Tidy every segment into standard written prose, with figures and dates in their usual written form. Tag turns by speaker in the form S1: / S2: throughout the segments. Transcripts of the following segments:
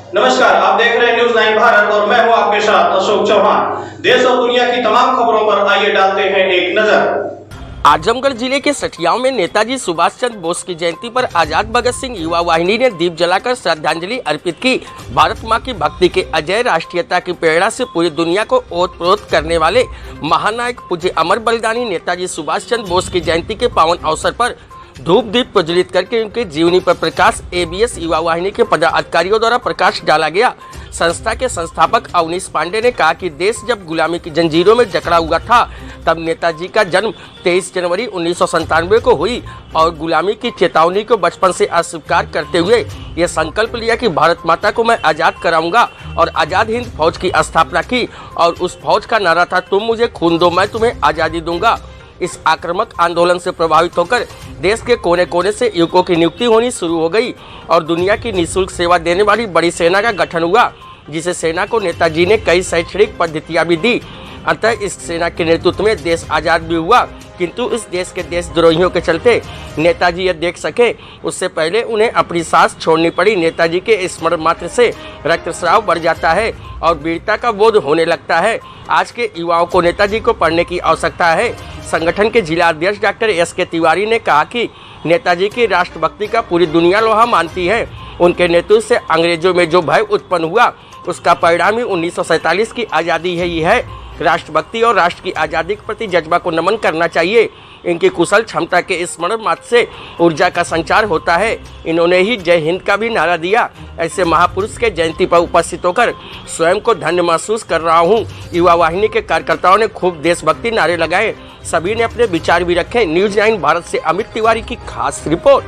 S1: नमस्कार, आप देख रहे हैं न्यूज 9 भारत और मैं हूं आपके साथ अशोक चौहान। देश और दुनिया की तमाम खबरों पर आइए डालते हैं एक नजर।
S2: आजमगढ़ जिले के सठियाओं में नेताजी सुभाष चंद्र बोस की जयंती पर आजाद भगत सिंह युवा वाहिनी ने दीप जलाकर श्रद्धांजलि अर्पित की। भारत मां की भक्ति के अजय राष्ट्रीयता की प्रेरणा से पूरी दुनिया को ओतप्रोत करने वाले महानायक पूज्य अमर बलिदानी नेताजी सुभाष चंद्र बोस की जयंती के पावन अवसर पर धूप दीप प्रज्वलित करके उनके जीवनी पर प्रकाश एबीएस युवा वाहिनी के पदाधिकारियों द्वारा प्रकाश डाला गया। संस्था के संस्थापक अवनीश पांडे ने कहा कि देश जब गुलामी की जंजीरों में जकड़ा हुआ था तब नेताजी का जन्म 23 जनवरी 1997 को हुई और गुलामी की चेतावनी को बचपन से अस्वीकार करते हुए ये संकल्प लिया कि भारत माता को मैं आज़ाद कराऊंगा और आज़ाद हिंद फौज की स्थापना की और उस फौज का नारा था, तुम मुझे खून दो मैं तुम्हें आज़ादी दूंगा। इस आक्रामक आंदोलन से प्रभावित होकर देश के कोने कोने से युवकों की नियुक्ति होनी शुरू हो गई और दुनिया की निःशुल्क सेवा देने वाली बड़ी सेना का गठन हुआ, जिसे सेना को नेताजी ने कई शैक्षणिक पद्धतियां भी दी। अतः इस सेना के नेतृत्व में देश आज़ाद भी हुआ, किंतु इस देश के देशद्रोहियों के चलते नेताजी यह देख सके उससे पहले उन्हें अपनी सांस छोड़नी पड़ी। नेताजी के स्मरण मात्र से रक्तस्राव बढ़ जाता है और वीरता का बोध होने लगता है। आज के युवाओं को नेताजी को पढ़ने की आवश्यकता है। संगठन के जिला अध्यक्ष डॉक्टर एस.के. तिवारी ने कहा कि नेताजी की राष्ट्रभक्ति का पूरी दुनिया लोहा मानती है। उनके नेतृत्व से अंग्रेजों में जो भय उत्पन्न हुआ उसका परिणाम ही 1947 की आज़ादी है। ये है राष्ट्रभक्ति और राष्ट्र की आज़ादी के प्रति जज्बा को नमन करना चाहिए। इनकी कुशल क्षमता के स्मरण मात्र से ऊर्जा का संचार होता है। इन्होंने ही जय हिंद का भी नारा दिया। ऐसे महापुरुष के जयंती पर उपस्थित होकर स्वयं को धन्य महसूस कर रहा हूँ। युवा वाहिनी के कार्यकर्ताओं ने खूब देशभक्ति नारे लगाए, सभी ने अपने विचार भी रखे। न्यूज 9 भारत से अमित तिवारी की खास रिपोर्ट।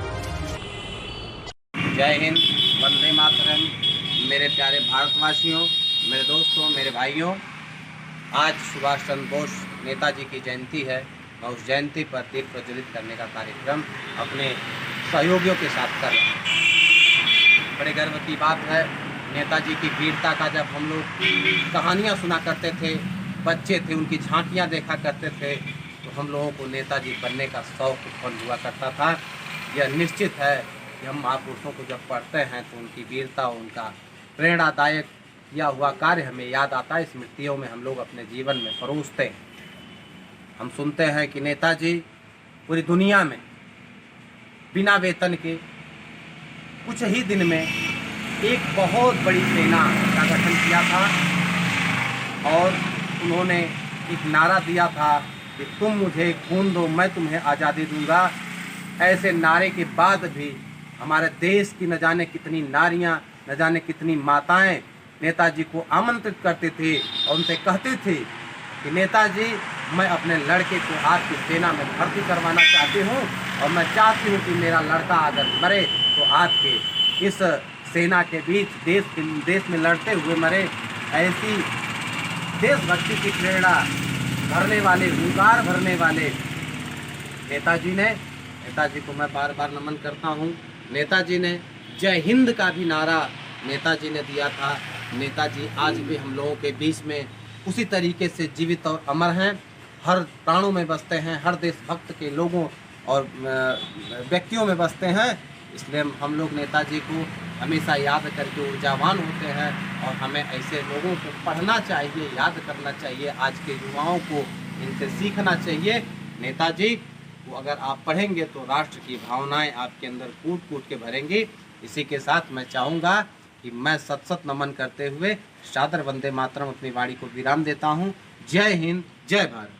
S3: जय हिंद, वंदे मातरम। मेरे प्यारे भारतवासियों, मेरे दोस्तों, मेरे भाइयों, आज सुभाष चंद्र बोस नेताजी की जयंती है और उस जयंती पर दीप प्रज्वलित करने का कार्यक्रम अपने सहयोगियों के साथ कर रहे हैं। बड़े गर्व की बात है। नेताजी की वीरता का जब हम लोग कहानियाँ सुना करते थे, बच्चे थे, उनकी झांकियाँ देखा करते थे, तो हम लोगों को नेताजी बनने का शौक उत्पन्न हुआ करता था। यह निश्चित है कि हम महापुरुषों को जब पढ़ते हैं तो उनकी वीरता, उनका प्रेरणादायक यह हुआ कार्य हमें याद आता है। स्मृतियों में हम लोग अपने जीवन में परोसते हैं। हम सुनते हैं कि नेताजी पूरी दुनिया में बिना वेतन के कुछ ही दिन में एक बहुत बड़ी सेना का गठन किया था और उन्होंने एक नारा दिया था कि तुम मुझे खून दो मैं तुम्हें आज़ादी दूंगा। ऐसे नारे के बाद भी हमारे देश की न जाने कितनी नारियां, न जाने कितनी माताएं नेताजी को आमंत्रित करते थे और उनसे कहते थे कि नेताजी, मैं अपने लड़के को आपकी सेना में भर्ती करवाना चाहती हूँ और मैं चाहती हूँ कि मेरा लड़का अगर मरे तो आपके इस सेना के बीच देश में लड़ते हुए मरे। ऐसी देशभक्ति की प्रेरणा भरने वाले, हुंकार भरने वाले नेताजी को मैं बार बार नमन करता हूँ। नेताजी ने जय हिंद का भी नारा नेताजी ने दिया था। नेताजी आज भी हम लोगों के बीच में उसी तरीके से जीवित और अमर हैं, हर प्राणों में बसते हैं, हर देशभक्त के लोगों और व्यक्तियों में बसते हैं। इसलिए हम लोग नेताजी को हमेशा याद करके ऊर्जावान होते हैं और हमें ऐसे लोगों को पढ़ना चाहिए, याद करना चाहिए। आज के युवाओं को इनसे सीखना चाहिए। नेताजी को अगर आप पढ़ेंगे तो राष्ट्र की भावनाएं आपके अंदर कूट कूट के भरेंगी। इसी के साथ मैं चाहूँगा कि मैं सत सत नमन करते हुए सादर वंदे मातरम अपनी वाणी को विराम देता हूँ। जय हिंद, जय भारत।